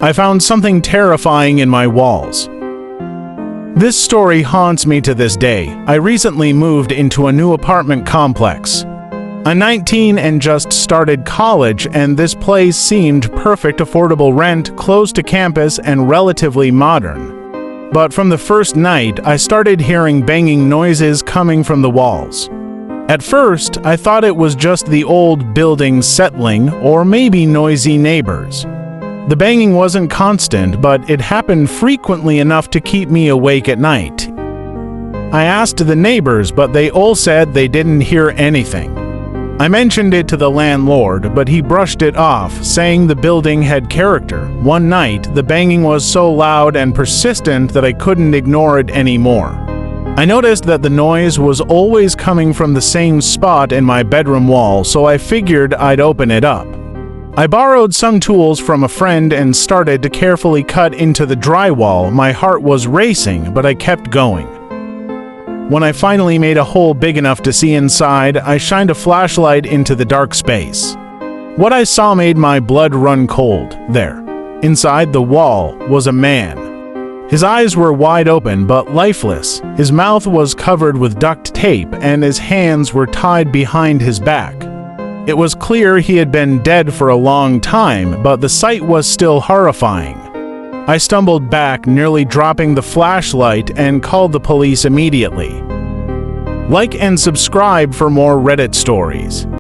I found something terrifying in my walls. This story haunts me to this day. I recently moved into a new apartment complex. I'm 19 and just started college, and this place seemed perfect, affordable rent, close to campus, and relatively modern. But from the first night, I started hearing banging noises coming from the walls. At first, I thought it was just the old building settling, or maybe noisy neighbors. The banging wasn't constant, but it happened frequently enough to keep me awake at night. I asked the neighbors, but they all said they didn't hear anything. I mentioned it to the landlord, but he brushed it off, saying the building had character. One night, the banging was so loud and persistent that I couldn't ignore it anymore. I noticed that the noise was always coming from the same spot in my bedroom wall, so I figured I'd open it up. I borrowed some tools from a friend and started to carefully cut into the drywall. My heart was racing, but I kept going. When I finally made a hole big enough to see inside, I shined a flashlight into the dark space. What I saw made my blood run cold. There, inside the wall, was a man. His eyes were wide open but lifeless. His mouth was covered with duct tape, and his hands were tied behind his back. It was clear he had been dead for a long time, but the sight was still horrifying. I stumbled back, nearly dropping the flashlight, and called the police immediately. Like and subscribe for more Reddit stories.